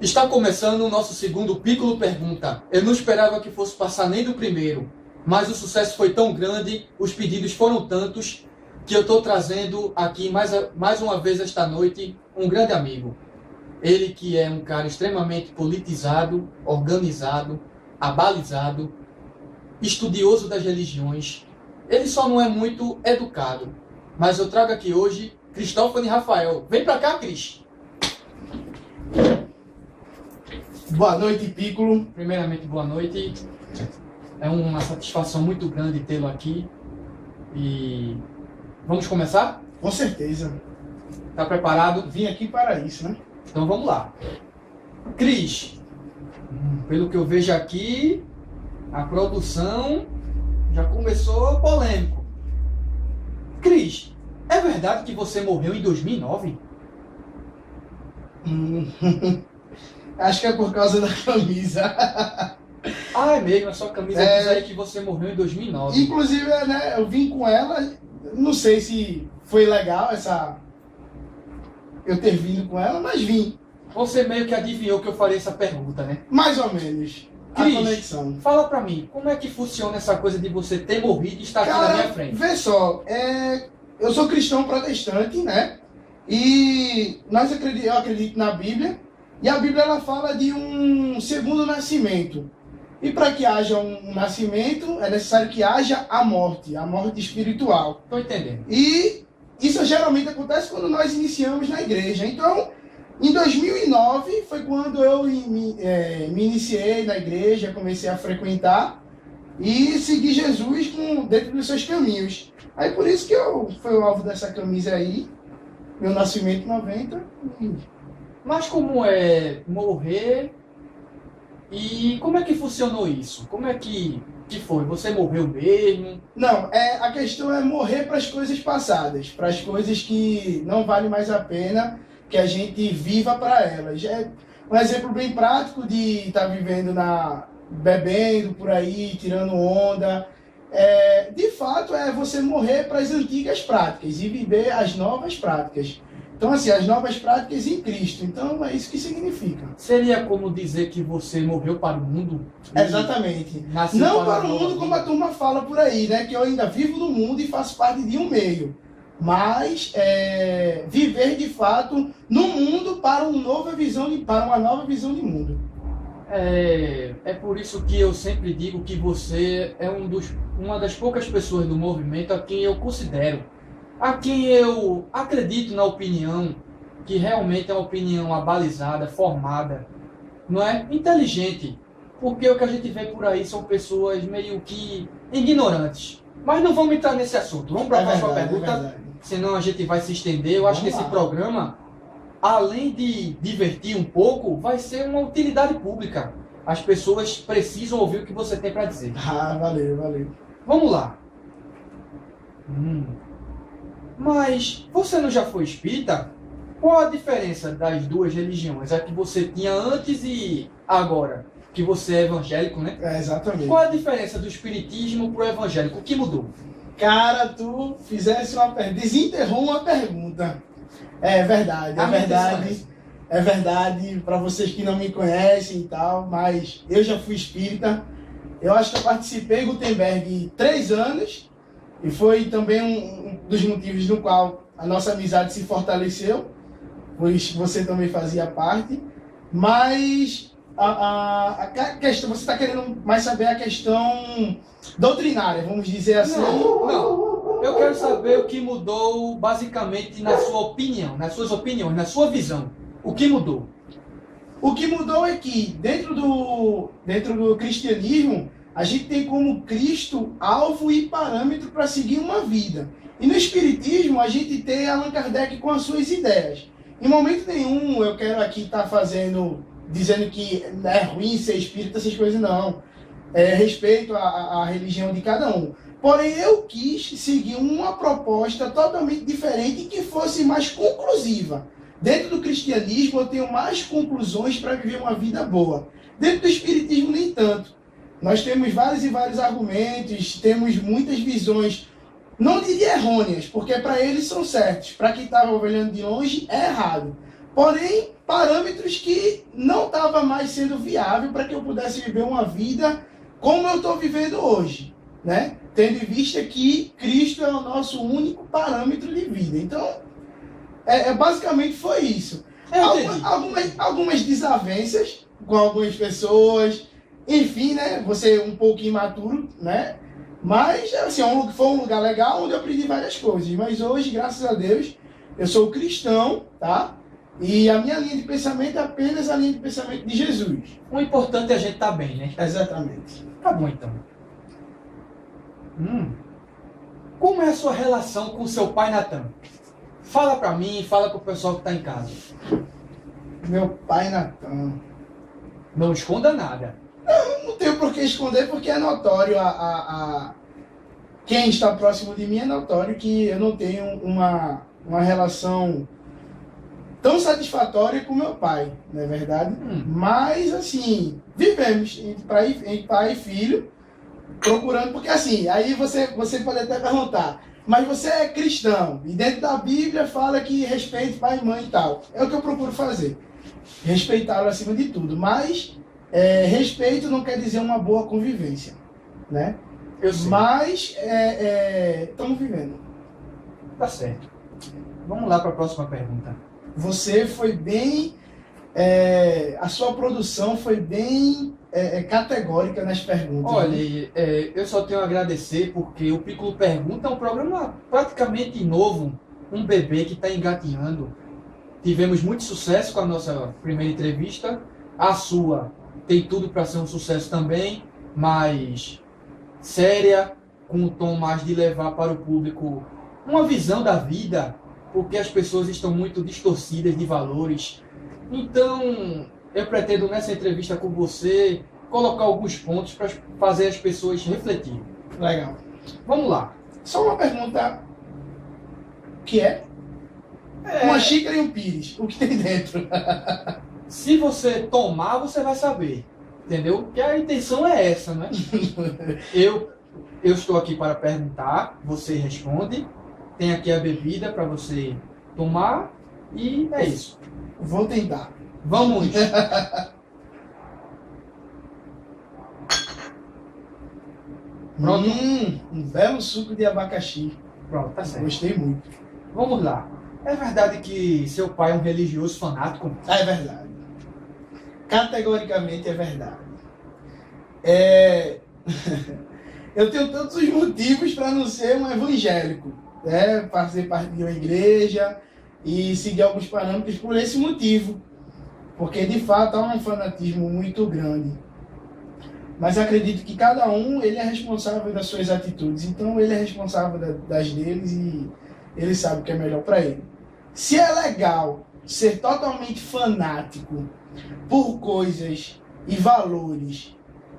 Está começando o nosso segundo Piccolo Pergunta. Eu não esperava que fosse passar nem do primeiro, mas o sucesso foi tão grande, os pedidos foram tantos, que eu estou trazendo aqui mais uma vez esta noite um grande amigo. Ele que é um cara extremamente politizado, organizado, abalizado, estudioso das religiões. Ele só não é muito educado. Mas eu trago aqui hoje Cristófano Rafael. Vem pra cá, Cris. Boa noite, Piccolo. Primeiramente, boa noite. É uma satisfação muito grande tê-lo aqui. E vamos começar? Com certeza. Tá preparado? Vim aqui para isso, né? Então vamos lá. Cris, pelo que eu vejo aqui, a produção já começou polêmico. Cris, é verdade que você morreu em 2009? Acho que é por causa da camisa. Ah, é mesmo, a sua camisa diz aí que você morreu em 2009. Inclusive, né, eu vim com ela, não sei se foi legal eu ter vindo com ela, mas vim. Você meio que adivinhou que eu faria essa pergunta, né? Mais ou menos. Cris, a conexão. Fala pra mim, como é que funciona essa coisa de você ter morrido e estar aqui na minha frente? Vê só, eu sou cristão protestante, né? E eu acredito na Bíblia. E a Bíblia ela fala de um segundo nascimento. E para que haja um nascimento, é necessário que haja a morte espiritual. Tô entendendo. E isso geralmente acontece quando nós iniciamos na igreja. Então, em 2009 foi quando eu me iniciei na igreja, comecei a frequentar e seguir Jesus dentro dos seus caminhos. Aí por isso que eu fui o alvo dessa camisa aí, meu nascimento em 90. Mas como é morrer e como é que funcionou isso? Como é que foi? Você morreu mesmo? Não, a questão é morrer para as coisas passadas, para as coisas que não vale mais a pena que a gente viva para elas. É um exemplo bem prático de estar vivendo bebendo por aí, tirando onda. De fato, é você morrer para as antigas práticas e viver as novas práticas. Então, assim, as novas práticas em Cristo. Então, é isso que significa. Seria como dizer que você morreu para o mundo? Exatamente. Não para o mundo como a turma fala por aí, né? Que eu ainda vivo no mundo e faço parte de um meio. Mas viver de fato no mundo para uma nova visão de mundo. É por isso que eu sempre digo que você é uma das poucas pessoas do movimento a quem eu considero, a quem eu acredito na opinião, que realmente é uma opinião abalizada, formada, não é? Inteligente, porque o que a gente vê por aí são pessoas meio que ignorantes. Mas não vamos entrar nesse assunto, vamos para a próxima pergunta, senão a gente vai se estender. Eu acho que esse programa, além de divertir um pouco, vai ser uma utilidade pública. As pessoas precisam ouvir o que você tem para dizer. Ah, valeu. Vamos lá. Mas você não já foi espírita? Qual a diferença das duas religiões? A que você tinha antes e agora? Que você é evangélico, né? Exatamente. Qual a diferença do espiritismo pro evangélico? O que mudou? Cara, tu fizesse uma pergunta, desenterrou uma pergunta. É verdade. É verdade para vocês que não me conhecem e tal, mas eu já fui espírita. Eu acho que eu participei do Gutenberg 3 anos e foi também um dos motivos no qual a nossa amizade se fortaleceu, pois você também fazia parte. Mas a questão, você está querendo mais saber a questão doutrinária, vamos dizer assim? Não. Eu quero saber o que mudou basicamente na sua opinião, nas suas opiniões, na sua visão. O que mudou? O que mudou é que dentro do cristianismo a gente tem como Cristo alvo e parâmetro para seguir uma vida. E no espiritismo a gente tem Allan Kardec com as suas ideias. Em momento nenhum eu quero aqui estar dizendo que é ruim ser espírita, essas coisas não. Respeito a religião de cada um. Porém, eu quis seguir uma proposta totalmente diferente e que fosse mais conclusiva. Dentro do cristianismo, eu tenho mais conclusões para viver uma vida boa. Dentro do espiritismo, nem tanto. Nós temos vários e vários argumentos, temos muitas visões, não diria errôneas, porque para eles são certos. Para quem estava olhando de longe, é errado. Porém, parâmetros que não estava mais sendo viável para que eu pudesse viver uma vida como eu estou vivendo hoje, né? Tendo em vista que Cristo é o nosso único parâmetro de vida. Então, basicamente foi isso. Algumas desavenças com algumas pessoas, enfim, né? Você um pouco imaturo, né? Mas, assim, foi um lugar legal onde eu aprendi várias coisas. Mas hoje, graças a Deus, eu sou cristão, tá? E a minha linha de pensamento é apenas a linha de pensamento de Jesus. O importante é a gente estar bem, né? Exatamente. Tá bom, então. Como é a sua relação com seu pai Natan? Fala pra mim, fala pro pessoal que tá em casa. Meu pai Natan. Não esconda nada. Não tenho por que esconder, porque é notório quem está próximo de mim é notório que eu não tenho uma relação tão satisfatória com meu pai, não é verdade? Mas, assim, vivemos entre pai e filho, procurando, porque assim, aí você pode até perguntar, mas você é cristão, e dentro da Bíblia fala que respeite pai e mãe e tal. É o que eu procuro fazer, respeitá-lo acima de tudo, mas respeito não quer dizer uma boa convivência, né? Eu sei. Mas estamos vivendo. Tá certo. Vamos lá para a próxima pergunta. Você foi bem... a sua produção foi bem categórica nas perguntas. Olha, né? eu só tenho a agradecer porque o Piccolo Pergunta é um programa praticamente novo, um bebê que está engatinhando. Tivemos muito sucesso com a nossa primeira entrevista. A sua tem tudo para ser um sucesso também, mas séria, com um tom mais de levar para o público uma visão da vida, porque as pessoas estão muito distorcidas de valores. Então, eu pretendo nessa entrevista com você colocar alguns pontos para fazer as pessoas refletirem. Legal. Vamos lá. Só uma pergunta que uma xícara e um pires. O que tem dentro? Se você tomar, você vai saber. Entendeu? Porque a intenção é essa, né? Eu estou aqui para perguntar, você responde. Tem aqui a bebida para você tomar e é isso. Vou tentar. Vamos. Pronto. Um belo suco de abacaxi. Pronto, tá certo. Gostei muito. Vamos lá. É verdade que seu pai é um religioso fanático? É verdade. Categoricamente é verdade. Eu tenho todos os motivos para não ser um evangélico, né? Fazer parte de uma igreja e seguir alguns parâmetros por esse motivo. Porque, de fato, há um fanatismo muito grande. Mas acredito que cada um ele é responsável das suas atitudes. Então, ele é responsável das deles e ele sabe o que é melhor para ele. Se é legal ser totalmente fanático por coisas e valores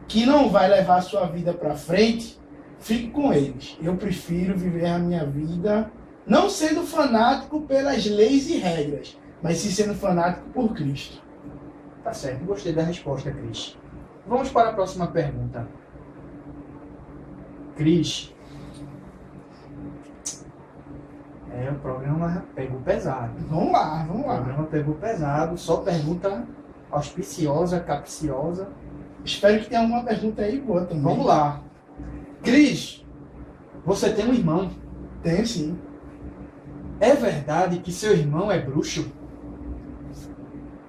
que não vai levar a sua vida para frente, fique com eles. Eu prefiro viver a minha vida não sendo fanático pelas leis e regras, mas sim sendo fanático por Cristo. Tá certo, gostei da resposta, Cris. Vamos para a próxima pergunta. Cris, o programa pegou pesado. Vamos lá. O programa pegou pesado, só pergunta auspiciosa, capciosa. Espero que tenha alguma pergunta aí boa também. Vamos lá. Cris, você tem um irmão? Tenho sim. É verdade que seu irmão é bruxo?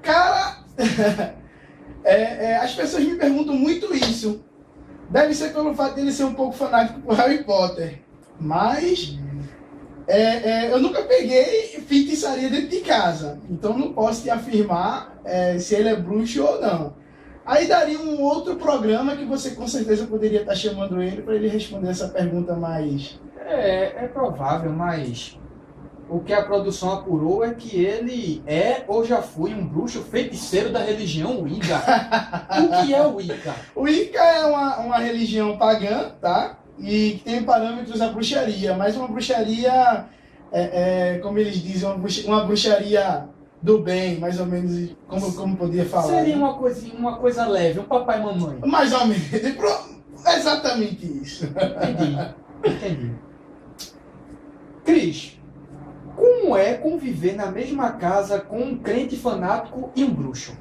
Cara, as pessoas me perguntam muito isso. Deve ser pelo fato dele ser um pouco fanático por Harry Potter. Mas eu nunca peguei feitiçaria dentro de casa. Então não posso te afirmar se ele é bruxo ou não. Aí daria um outro programa que você com certeza poderia estar chamando ele para ele responder essa pergunta mais... É provável, mas o que a produção apurou é que ele é ou já foi um bruxo feiticeiro da religião Wicca. O que é o Wicca? O Wicca é uma religião pagã, tá? E que tem parâmetros à bruxaria, mas uma bruxaria, como eles dizem, uma bruxaria do bem, mais ou menos, como podia falar. Seria né? uma coisa leve, um papai e mamãe. Mais ou menos, exatamente isso. Entendi. Cris, como como é conviver na mesma casa com um crente fanático e um bruxo?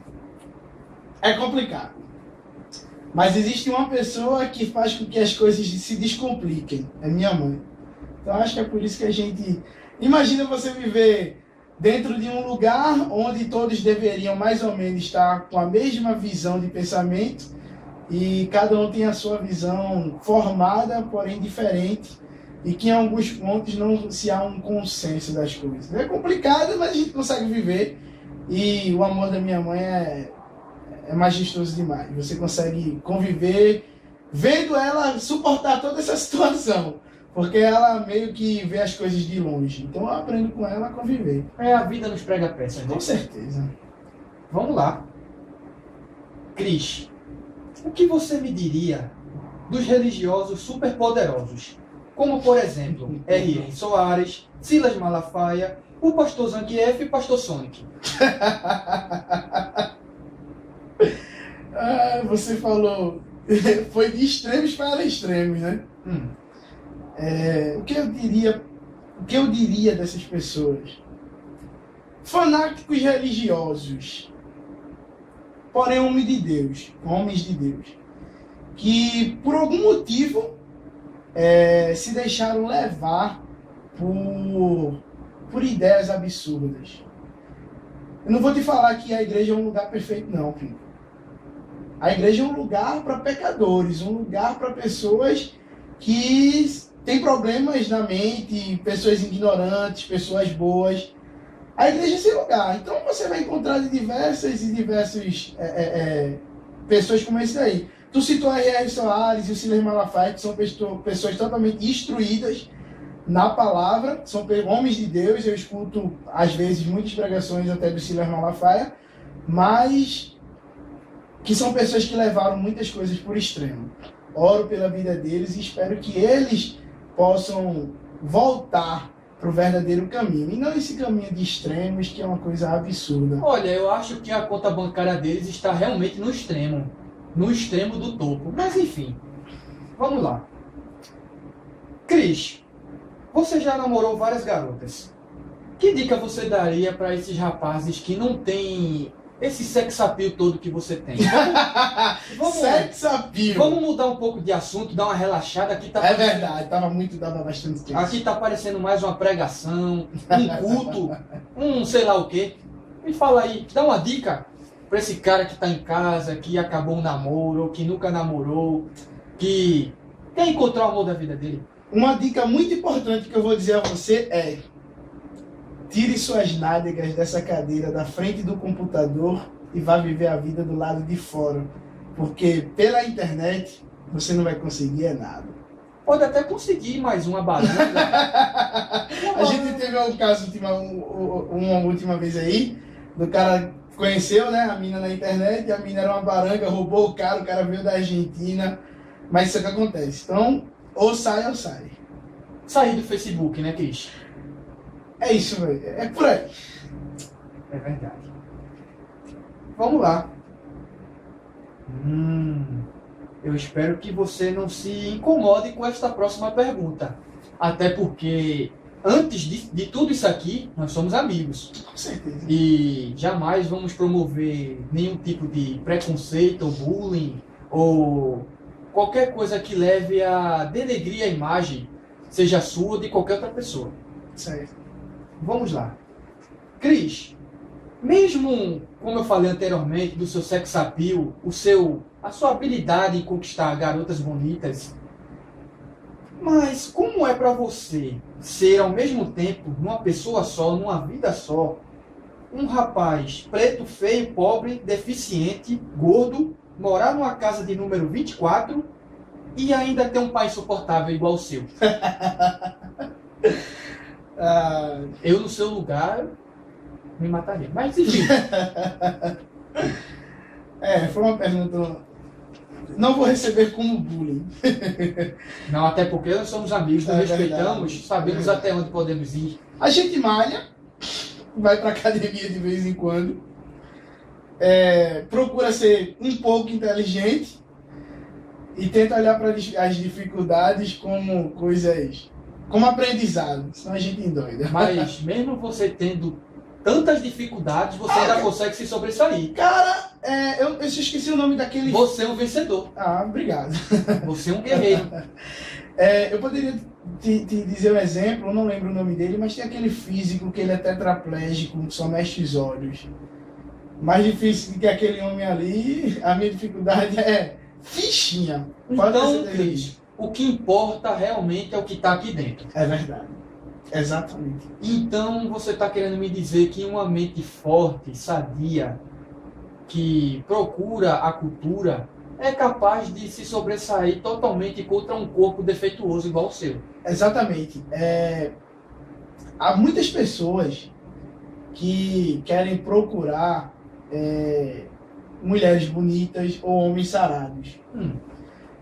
É complicado. Mas existe uma pessoa que faz com que as coisas se descompliquem. É minha mãe. Então acho que é por isso que a gente... Imagina você viver dentro de um lugar onde todos deveriam mais ou menos estar com a mesma visão de pensamento e cada um tem a sua visão formada, porém diferente, e que em alguns pontos não se há um consenso das coisas. É complicado, mas a gente consegue viver, e o amor da minha mãe é majestoso demais. Você consegue conviver vendo ela suportar toda essa situação, porque ela meio que vê as coisas de longe. Então eu aprendo com ela a conviver. A vida nos prega peças, né? Com certeza. Vamos lá. Cris, o que você me diria dos religiosos superpoderosos? Como, por exemplo, R.R. Soares, Silas Malafaia, o pastor Zangief e o pastor Sonic. Você falou... Foi de extremos para extremos, né? O que eu diria dessas pessoas? Fanáticos religiosos, porém homens de Deus, que por algum motivo se deixaram levar por ideias absurdas. Eu não vou te falar que a igreja é um lugar perfeito, não, filho. A igreja é um lugar para pecadores, um lugar para pessoas que têm problemas na mente, pessoas ignorantes, pessoas boas. A igreja é esse lugar. Então você vai encontrar diversas pessoas como esse aí. Tu citou a R.R. Soares e o Silas Malafaia, que são pessoas totalmente instruídas na palavra, são homens de Deus. Eu escuto, às vezes, muitas pregações até do Silas Malafaia, mas que são pessoas que levaram muitas coisas por extremo. Oro pela vida deles e espero que eles possam voltar para o verdadeiro caminho. E não esse caminho de extremos, que é uma coisa absurda. Olha, eu acho que a conta bancária deles está realmente no extremo do topo. Mas enfim, vamos lá. Cris, você já namorou várias garotas. Que dica você daria para esses rapazes que não têm esse sex appeal todo que você tem? Sex appeal. Vamos mudar um pouco de assunto, dar uma relaxada. Aqui tá verdade, dava bastante tempo. Aqui tá parecendo mais uma pregação, um culto, sei lá o quê. Me fala aí, dá uma dica para esse cara que tá em casa, que acabou um namoro, ou que nunca namorou, que quer encontrar o amor da vida dele. Uma dica muito importante que eu vou dizer a você é: tire suas nádegas dessa cadeira da frente do computador e vá viver a vida do lado de fora. Porque pela internet você não vai conseguir nada. Pode até conseguir mais uma baranga. A gente teve um caso uma última vez aí, do cara conheceu, né, a mina na internet, e a mina era uma baranga, roubou o cara veio da Argentina. Mas isso é o que acontece. Então, ou sai ou sai. Sair do Facebook, né, Cris? É isso, velho. É por aí. É verdade. Vamos lá. Eu espero que você não se incomode com esta próxima pergunta. Até porque, antes de tudo isso aqui, nós somos amigos. Com certeza. E jamais vamos promover nenhum tipo de preconceito ou bullying, ou qualquer coisa que leve a denegrir a imagem, seja sua ou de qualquer outra pessoa. Certo. Vamos lá. Cris, mesmo como eu falei anteriormente do seu sex appeal, a sua habilidade em conquistar garotas bonitas, mas como é para você ser ao mesmo tempo, numa pessoa só, numa vida só, um rapaz preto, feio, pobre, deficiente, gordo, morar numa casa de número 24 e ainda ter um pai insuportável igual o seu? Eu, no seu lugar, me mataria. Mas, enfim. Foi uma pergunta... Não vou receber como bullying. Não, até porque nós somos amigos, nos respeitamos, verdade. Sabemos até onde podemos ir. A gente malha, vai pra academia de vez em quando, procura ser um pouco inteligente e tenta olhar para as dificuldades como coisas Como aprendizado, senão a gente endoida. Mas mesmo você tendo tantas dificuldades, você ainda consegue se sobressair. Cara, eu esqueci o nome daquele... Você é um vencedor. Ah, obrigado. Você é um guerreiro. Eu poderia te dizer um exemplo, eu não lembro o nome dele, mas tem aquele físico que ele é tetraplégico, só mexe os olhos. Mais difícil do que aquele homem ali, a minha dificuldade é fichinha. Então, Cris, o que importa realmente é o que está aqui dentro. É verdade. Exatamente. Então, você está querendo me dizer que uma mente forte, sadia, que procura a cultura, é capaz de se sobressair totalmente contra um corpo defeituoso igual o seu. Exatamente. Há muitas pessoas que querem procurar mulheres bonitas ou homens sarados.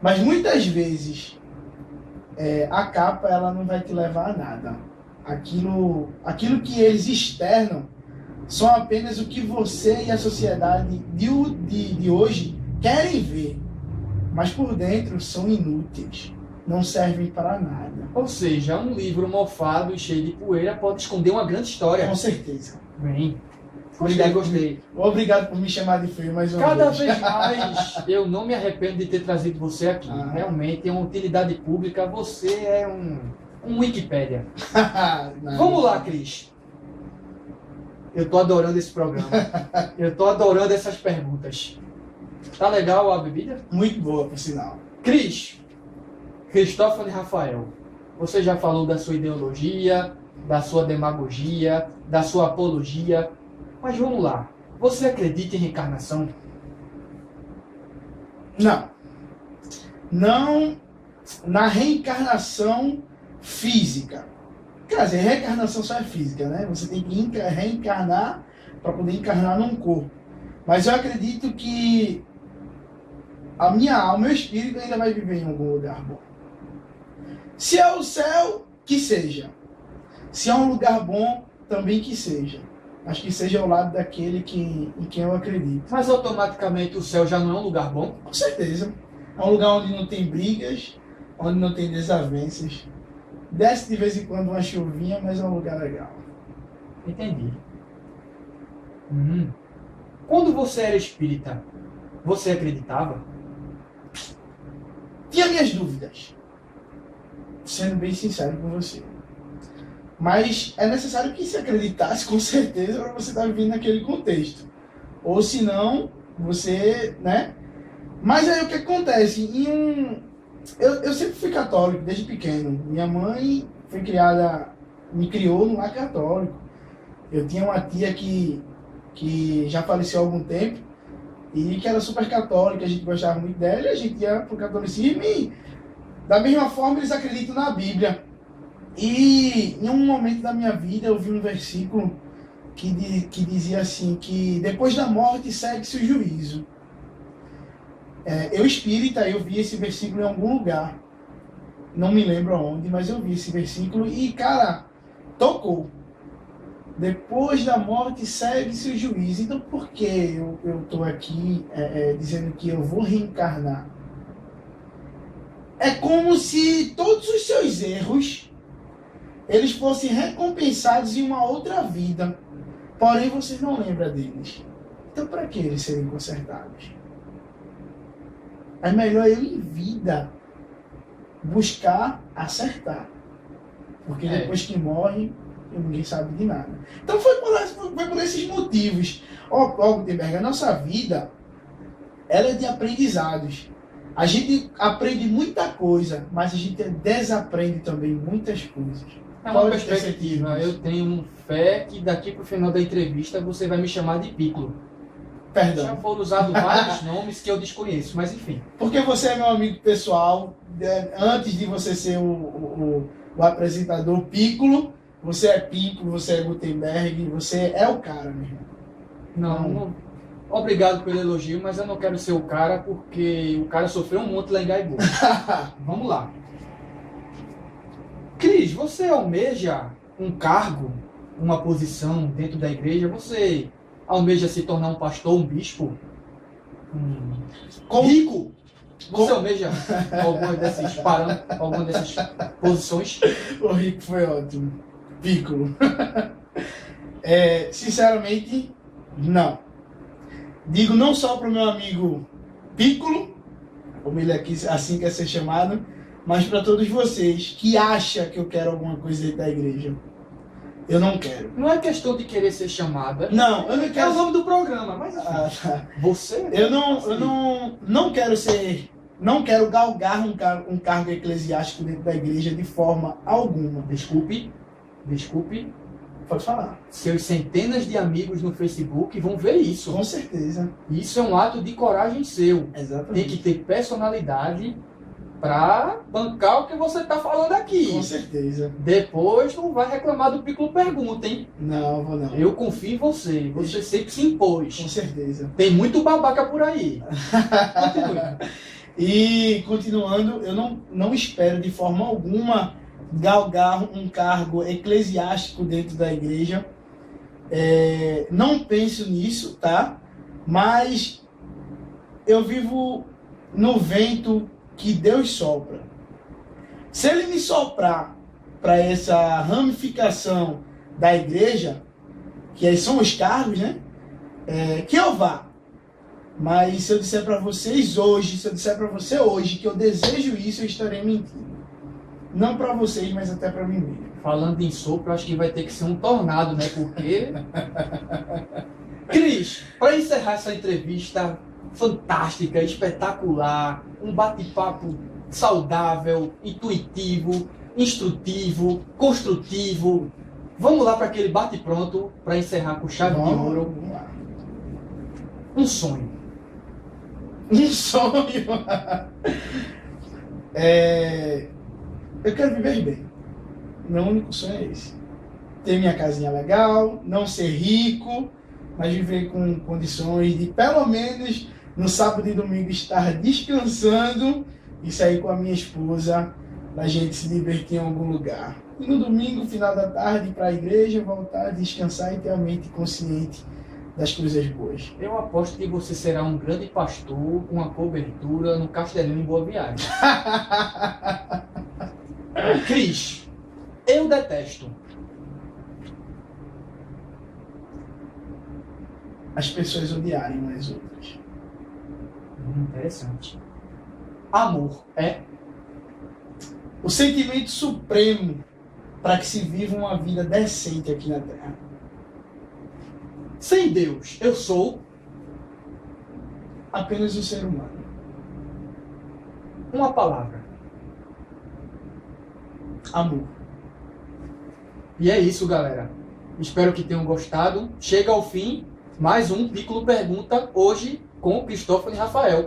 Mas muitas vezes a capa ela não vai te levar a nada. Aquilo que eles externam são apenas o que você e a sociedade de hoje querem ver. Mas por dentro são inúteis. Não servem para nada. Ou seja, um livro mofado e cheio de poeira pode esconder uma grande história. Com certeza. Bem, gostei. Obrigado por me chamar de feio mais uma Cada vez. vez mais eu não me arrependo de ter trazido você aqui. Realmente é uma utilidade pública. Você é um Wikipédia. Vamos lá, Cris. Eu tô adorando esse programa. Eu tô adorando essas perguntas. Tá legal a bebida? Muito boa, por sinal. Cris, Cristófano e Rafael, você já falou da sua ideologia, da sua demagogia, da sua apologia, mas vamos lá. Você acredita em reencarnação? Não. Não na reencarnação física. Quer dizer, reencarnação só é física, né? Você tem que reencarnar para poder encarnar num corpo. Mas eu acredito que a minha alma, o meu espírito ainda vai viver em algum lugar bom. Se é o céu, que seja. Se é um lugar bom, também que seja. Mas que seja ao lado daquele em quem eu acredito. Mas automaticamente o céu já não é um lugar bom? Com certeza. É um lugar onde não tem brigas, onde não tem desavenças. Desce de vez em quando uma chuvinha, mas é um lugar legal. Entendi. Quando você era espírita, você acreditava? Tinha minhas dúvidas. Sendo bem sincero com você. Mas é necessário que se acreditasse, com certeza, para você estar vivendo naquele contexto. Ou senão, você, né? Mas aí o que acontece? Eu sempre fui católico, desde pequeno. Minha mãe me criou no lar católico. Eu tinha uma tia que já faleceu há algum tempo e que era super católica, a gente gostava muito dela e a gente ia pro catolicismo e da mesma forma eles acreditam na Bíblia. E em um momento da minha vida eu vi um versículo que dizia assim, que depois da morte segue-se o juízo. Eu espírita, eu vi esse versículo em algum lugar. Não me lembro aonde, mas eu vi esse versículo e, cara, tocou. Depois da morte segue-se o juízo. Então por que eu estou aqui dizendo que eu vou reencarnar? É como se todos os seus erros eles fossem recompensados em uma outra vida. Porém, você não lembra deles. Então, para que eles serem consertados? É melhor eu, em vida, buscar acertar. Porque depois que morre, ninguém sabe de nada. Então, foi por esses motivos. Gutenberg, a nossa vida, ela é de aprendizados. A gente aprende muita coisa, mas a gente desaprende também muitas coisas. É uma perspectiva. Eu tenho fé que daqui para o final da entrevista você vai me chamar de Piccolo. Perdão. Já foram usados vários nomes que eu desconheço, mas enfim. Porque você é meu amigo pessoal. Antes de você ser o apresentador Piccolo, você é Piccolo, você é Gutenberg, você é o cara mesmo. Não. Obrigado pelo elogio, mas eu não quero ser o cara porque o cara sofreu um monte lá em Gaibu. Vamos lá. Cris, você almeja um cargo, uma posição dentro da igreja? Você almeja se tornar um pastor, um bispo? Rico? Você almeja alguma dessas posições? O Rico foi ótimo. Piccolo. Sinceramente, não. Digo não só para o meu amigo Piccolo, como ele aqui assim quer ser chamado, mas para todos vocês que acham que eu quero alguma coisa dentro da igreja. Eu não quero. Não é questão de querer ser chamada. Não, eu não quero. É o nome do programa, mas Tá. você. Eu não quero ser. Não quero galgar um cargo eclesiástico dentro da igreja de forma alguma. Desculpe. Pode falar. Seus centenas de amigos no Facebook vão ver isso. Com certeza. Isso é um ato de coragem seu. Exatamente. Tem que ter personalidade para bancar o que você está falando aqui. Com certeza. Depois não vai reclamar do Piccolo Pergunta, hein? Não, vou não. Eu confio em você. Você sempre se impôs. Com certeza. Tem muito babaca por aí. Continue. E, continuando, eu não espero de forma alguma galgar um cargo eclesiástico dentro da igreja. Não penso nisso, tá? Mas eu vivo no vento que Deus sopra. Se Ele me soprar para essa ramificação da igreja, que aí são os cargos, né? Que eu vá. Mas se eu disser para vocês hoje, se eu disser para você hoje que eu desejo isso, eu estarei mentindo. Não para vocês, mas até para mim mesmo. Falando em sopro, acho que vai ter que ser um tornado, né? Porque... Cris, para encerrar essa entrevista fantástica, espetacular, um bate-papo saudável, intuitivo, instrutivo, construtivo. Vamos lá para aquele bate-pronto para encerrar com chave de ouro. Vamos lá. Um sonho. Um sonho. Eu quero viver bem. Meu único sonho é esse. Ter minha casinha legal, não ser rico, mas viver com condições de, pelo menos, no sábado e domingo, estar descansando e sair com a minha esposa pra gente se divertir em algum lugar. E no domingo, final da tarde, ir para a igreja, voltar, descansar e ter a mente consciente das coisas boas. Eu aposto que você será um grande pastor com uma cobertura no Castelinho em Boa Viagem. Cris, eu detesto as pessoas odiarem umas às outras. Interessante. Amor é O sentimento supremo para que se viva uma vida decente aqui na Terra. sem Deus. Eu sou Apenas um ser humano. uma palavra. Amor. E é isso, galera. Espero que tenham gostado. Chega ao fim mais um Piccolo Pergunta, hoje com Cristófano e Rafael.